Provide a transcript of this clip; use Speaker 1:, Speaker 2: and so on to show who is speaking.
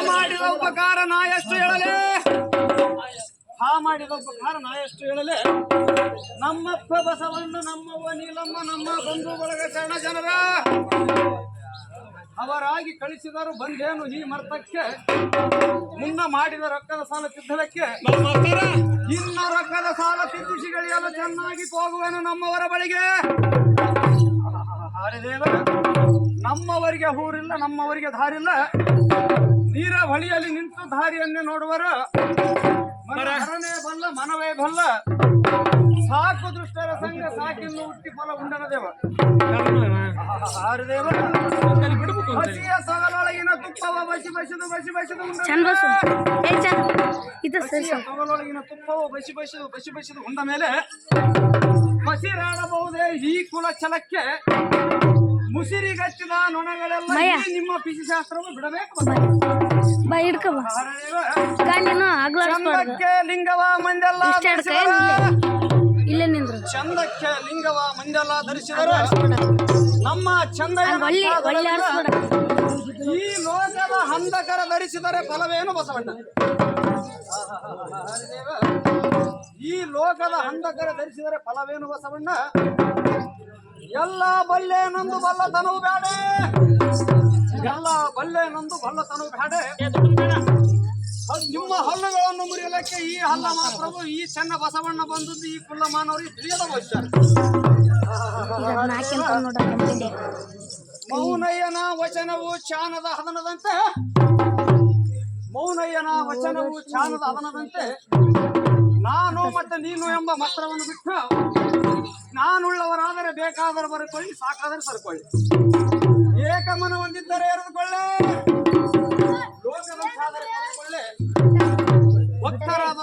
Speaker 1: ಮಾಡಿದ ಉಪಕಾರ ನಾ ಎಷ್ಟು ಹೇಳಲೆ ಮಾಡಿದ ಉಪಕಾರ ನಾ ಎಷ್ಟು ಹೇಳಲೆ ನಮ್ಮಪ್ಪ ಬಸವಣ್ಣ ನಮ್ಮವ್ವ ನೀಲಮ್ಮ ನಮ್ಮ ಬಂಧು ಬಳಗ ಶರಣ ಜನರ ಅವರಾಗಿ ಕಳಿಸಿದರು ಬಂದೇನು ಈ ಮರ್ತಕ್ಕೆ ಮುನ್ನ ಮಾಡಿದ ರೊಕ್ಕದ ಸಾಲ ತಿದ್ದಲಕ್ಕೆ ಇನ್ನು ರೊಕ್ಕದ ಸಾಲ ತಿದ್ದಿಸಿಗಳಿಯಲು ಚೆನ್ನಾಗಿ ಹೋಗುವೆನು ನಮ್ಮವರ ಬಳಿಗೆ. ಹರಿದೇವ ನಮ್ಮವರಿಗೆ ಊರಿಲ್ಲ ನಮ್ಮವರಿಗೆ ದಾರಿಲ್ಲ ನೀರ ಹೊಳಿಯಲ್ಲಿ ನಿಂತು ದಾರಿಯನ್ನೇ ನೋಡುವರು ಮನವೇ ಬಲ್ಲ ಮನವೇ ಬಲ್ಲ ಸಾಕು ದುಷ್ಟರ ಸಂಘ ಸಾಕಿನ್ನು ಹುಟ್ಟಿ ಫಲ ಉಂಡನ ದೇವ. ಹರಿದೇವ ಹಸಿಯ ಸಗಲೊಳಗಿನ ತುಪ್ಪವ ಬಸಿ ಬಸಿದು ಸಗಲೊಳಗಿನ ತುಪ್ಪವ ಬಸಿ ಬಸಿದು ಉಂಡ ಮೇಲೆ ಹಸಿರಾಡಬಹುದೇ ಈ ಕುಲ ಛಲಕ್ಕೆ ಮುಸಿರಿಗಚ್ಚಿದ ನೊಣಗಳೆಲ್ಲ ನಿಮ್ಮ ಪಿಸಿ ಶಾಸ್ತ್ರವನ್ನು ಬಿಡಬೇಕು. ಚಂದಕ್ಕೆ ಲಿಂಗವ ಮಂದೆಲ್ಲ ಚಂದಕ್ಕೆ ಲಿಂಗವ ಮಂದೆಲ್ಲ ಧರಿಸಿದರು ನಮ್ಮ ಚಂದ ಈ ಲೋಕದ ಹಂದಕರ ಧರಿಸಿದರೆ ಫಲವೇನು ಬಸವಣ್ಣ. ಈ ಲೋಕದ ಹಂದಕರ ಧರಿಸಿದರೆ ಫಲವೇನು ಬಸವಣ್ಣ. ಎಲ್ಲ ಬಲ್ಲೆ ನಂದು ಬಲ್ಲತನವು ಬೇಡ ಎಲ್ಲ ಬಲ್ಲೆ ನಂದು ಬಲ್ಲತನವು ಬೇಡ ನಿಮ್ಮ ಹಲ್ಲುಗಳನ್ನು ಮುರಿಯಲಿಕ್ಕೆ ಈ ಹಲ್ಲ ಮಾತ್ರವು ಈ ಚೆನ್ನ ಬಸವಣ್ಣ ಬಂದದ್ದು ಈ ಕುಲ್ಲ ಮಾನವರಿಗೆ ತಿಳಿಯದ ಬಹುಶಃ. ಮೌನಯ್ಯನ ವಚನವು ಚಾನದ ಹದನದಂತೆ ಮೌನಯ್ಯನ ವಚನವು ಚಾನದ ಹದನದಂತೆ ನಾನು ಮತ್ತೆ ನೀನು ಎಂಬ ಮಾತ್ರವನ್ನು ಬಿಟ್ಟು ನಾನುಳ್ಳವರಾದರೆ ಬೇಕಾದರೆ ಬರೆಕೊಳ್ಳಿ ಸಾಕಾದರೆ ಸರ್ಕೊಳ್ಳಿ ಏಕಮನ ಹೊಂದಿದ್ದರೆ ಎರೆದುಕೊಳ್ಳೆ ಲೋಕದ ಸಾಧನೆ ಮಾಡಿಕೊಳ್ಳೆ ಭಕ್ತರಾದ